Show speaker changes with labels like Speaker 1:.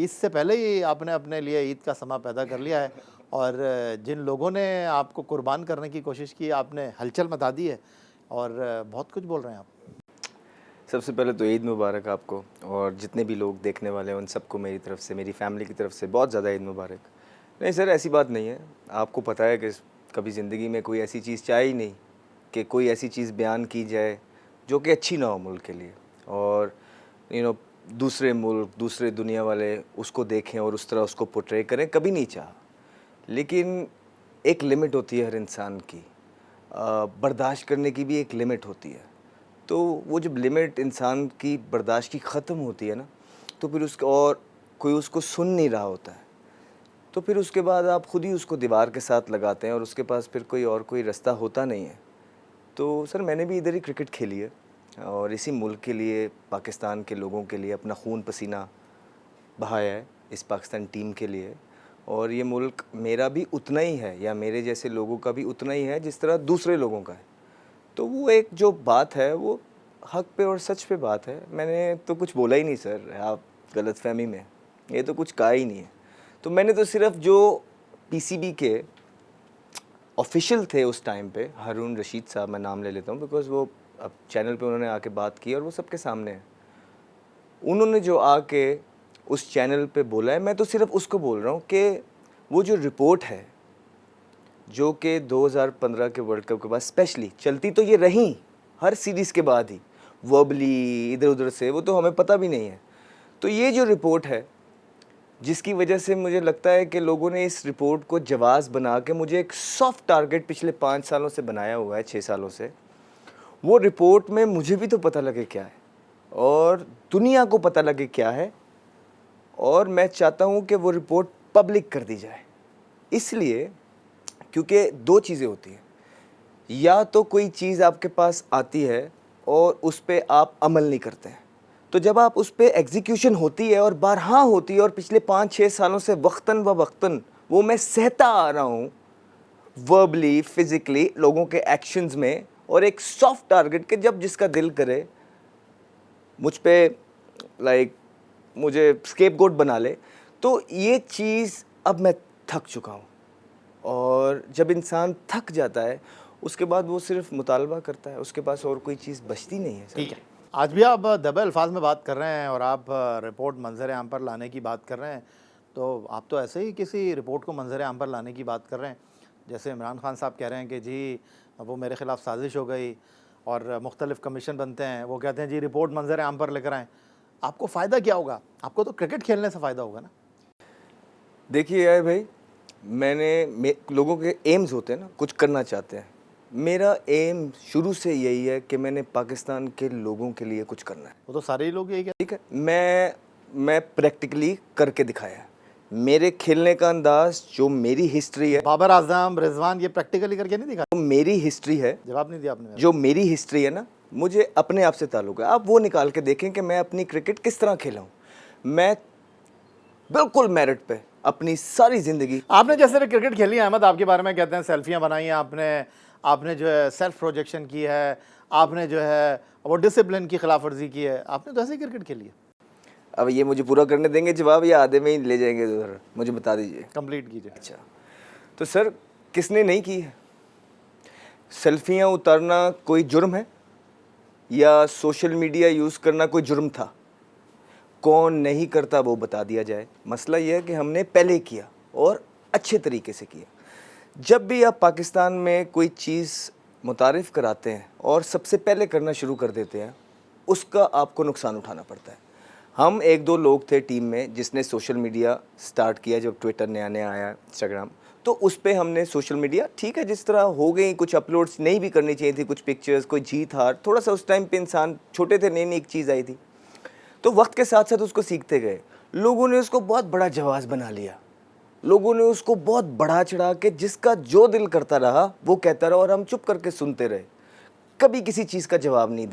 Speaker 1: عید سے پہلے ہی آپ نے اپنے لیے عید کا سما پیدا کر لیا ہے، اور جن لوگوں نے آپ کو قربان کرنے کی کوشش کی آپ نے ہلچل مچا دی ہے، اور بہت کچھ بول رہے ہیں آپ۔
Speaker 2: سب سے پہلے تو عید مبارک آپ کو، اور جتنے بھی لوگ دیکھنے والے ہیں ان سب کو میری طرف سے، میری فیملی کی طرف سے بہت زیادہ عید مبارک۔ نہیں سر، ایسی بات نہیں ہے، آپ کو پتہ ہے کہ کبھی زندگی میں کوئی ایسی چیز چاہے ہی نہیں کہ کوئی ایسی چیز بیان کی جائے جو کہ اچھی نہ ہو ملک کے لیے، اور دوسرے ملک، دوسرے دنیا والے اس کو دیکھیں اور اس طرح اس کو پورٹرے کریں، کبھی نہیں چاہا۔ لیکن ایک لمٹ ہوتی ہے ہر انسان کی، برداشت کرنے کی بھی ایک لمٹ ہوتی ہے۔ تو وہ جب لمٹ انسان کی برداشت کی ختم ہوتی ہے نا، تو پھر اس کا، اور کوئی اس کو سن نہیں رہا ہوتا ہے، تو پھر اس کے بعد آپ خود ہی اس کو دیوار کے ساتھ لگاتے ہیں، اور اس کے پاس پھر کوئی رستہ ہوتا نہیں ہے۔ تو سر میں نے بھی ادھر ہی کرکٹ کھیلی ہے، اور اسی ملک کے لیے، پاکستان کے لوگوں کے لیے اپنا خون پسینہ بہایا ہے، اس پاکستان ٹیم کے لیے۔ اور یہ ملک میرا بھی اتنا ہی ہے، یا میرے جیسے لوگوں کا بھی اتنا ہی ہے جس طرح دوسرے لوگوں کا ہے۔ تو وہ ایک جو بات ہے وہ حق پہ اور سچ پہ بات ہے۔ میں نے تو کچھ بولا ہی نہیں سر، آپ غلط فہمی میں، یہ تو کچھ کہا ہی نہیں ہے۔ تو میں نے تو صرف جو پی سی بی کے آفیشیل تھے اس ٹائم پہ، ہارون رشید صاحب، میں نام لے لیتا ہوں بیکاز وہ اب چینل پہ انہوں نے آ کے بات کی اور وہ سب کے سامنے ہے، انہوں نے جو آ کے اس چینل پہ بولا ہے، میں تو صرف اس کو بول رہا ہوں کہ وہ جو رپورٹ ہے جو کہ 2015 کے ورلڈ کپ کے بعد اسپیشلی چلتی، تو یہ رہیں ہر سیریز کے بعد ہی وربلی ادھر ادھر سے، وہ تو ہمیں پتہ بھی نہیں ہے۔ تو یہ جو رپورٹ ہے جس کی وجہ سے مجھے لگتا ہے کہ لوگوں نے اس رپورٹ کو جواز بنا کے مجھے ایک سافٹ ٹارگٹ پچھلے 5 سالوں سے بنایا ہوا ہے، 6 سالوں سے، وہ رپورٹ میں مجھے بھی تو پتہ لگے کیا ہے اور دنیا کو پتہ لگے کیا ہے، اور میں چاہتا ہوں کہ وہ رپورٹ پبلک کر دی جائے۔ اس لیے کیونکہ 2 چیزیں ہوتی ہیں، یا تو کوئی چیز آپ کے پاس آتی ہے اور اس پہ آپ عمل نہیں کرتے ہیں، تو جب آپ اس پہ ایگزیکیوشن ہوتی ہے اور بارہا ہوتی ہے، اور پچھلے 5-6 سالوں سے وقتاً وقتاً وہ میں سہتا آ رہا ہوں وربلی، فزیکلی، لوگوں کے ایکشنز میں، اور ایک سافٹ ٹارگٹ کہ جب جس کا دل کرے مجھ پہ مجھے اسکیپ گوٹ بنا لے، تو یہ چیز اب میں تھک چکا ہوں۔ اور جب انسان تھک جاتا ہے اس کے بعد وہ صرف مطالبہ کرتا ہے، اس کے پاس اور کوئی چیز بچتی نہیں ہے۔
Speaker 1: ٹھیک ہے، آج بھی آپ دبے الفاظ میں بات کر رہے ہیں اور آپ رپورٹ منظر عام پر لانے کی بات کر رہے ہیں، تو آپ تو ایسے ہی کسی رپورٹ کو منظر عام پر لانے کی بات کر رہے ہیں جیسے عمران خان صاحب کہہ رہے ہیں کہ جی وہ میرے خلاف سازش ہو گئی، اور مختلف کمیشن بنتے ہیں، وہ کہتے ہیں جی رپورٹ منظر عام پر لے کر آئیں۔ آپ کو فائدہ کیا ہوگا؟ آپ کو تو کرکٹ کھیلنے سے فائدہ ہوگا نا۔
Speaker 2: دیکھیے بھائی، میں نے لوگوں کے ایمز ہوتے ہیں نا، کچھ کرنا چاہتے ہیں، میرا ایم شروع سے یہی ہے کہ میں نے پاکستان کے لوگوں کے لیے کچھ کرنا ہے۔
Speaker 1: وہ تو سارے ہی لوگ یہی کہتے
Speaker 2: ٹھیک ہے، میں پریکٹیکلی کر کے دکھایا ہے۔ میرے کھیلنے کا انداز، جو میری ہسٹری ہے،
Speaker 1: ہیں۔ بابر اعظم، رضوان، یہ پریکٹیکلی کر کے نہیں دکھا؟
Speaker 2: جو میری ہسٹری ہے،
Speaker 1: جواب نہیں دیا آپ نے۔
Speaker 2: جو میری ہسٹری ہے نا، مجھے اپنے آپ سے تعلق ہے۔ آپ وہ نکال کے دیکھیں کہ میں اپنی کرکٹ کس طرح کھیلا ہوں۔ میں بالکل میرٹ پہ اپنی ساری زندگی۔
Speaker 1: آپ نے جیسے کرکٹ کھیلی ہے احمد، آپ کے بارے میں کہتے ہیں سیلفیاں بنائی ہیں آپ نے جو ہے سیلف پروجیکشن کی ہے، آپ نے جو ہے وہ ڈسپلن کی خلاف ورزی کی ہے، آپ نے تو ایسے ہی کرکٹ کھیلی ہے۔
Speaker 2: اب یہ مجھے پورا کرنے دیں گے جواب، یا آدھے میں ہی لے جائیں گے ادھر؟ مجھے بتا دیجئے۔
Speaker 1: کمپلیٹ کیجئے۔
Speaker 2: اچھا، تو سر کس نے نہیں کی ہے؟ سیلفیاں اتارنا کوئی جرم ہے؟ یا سوشل میڈیا یوز کرنا کوئی جرم تھا؟ کون نہیں کرتا وہ بتا دیا جائے۔ مسئلہ یہ ہے کہ ہم نے پہلے کیا اور اچھے طریقے سے کیا۔ جب بھی آپ پاکستان میں کوئی چیز متعارف کراتے ہیں اور سب سے پہلے کرنا شروع کر دیتے ہیں، اس کا آپ کو نقصان اٹھانا پڑتا ہے۔ ہم 1-2 لوگ تھے ٹیم میں جس نے سوشل میڈیا سٹارٹ کیا، جب ٹویٹر نیا آیا، انسٹاگرام، تو اس پہ ہم نے سوشل میڈیا، ٹھیک ہے، جس طرح ہو گئی، کچھ اپلوڈز نہیں بھی کرنی چاہیے تھی، کچھ پکچرز، کوئی جیت ہار، تھوڑا سا اس ٹائم پہ انسان چھوٹے تھے، نئی ایک چیز آئی تھی، تو وقت کے ساتھ ساتھ اس کو سیکھتے گئے۔ لوگوں نے اس کو بہت بڑا جواز بنا لیا، لوگوں نے اس کو بہت بڑھا چڑھا کے جس کا جو دل کرتا رہا وہ کہتا رہا، اور ہم چپ کر کے سنتے رہے، کبھی کسی چیز کا جواب نہیں دیا۔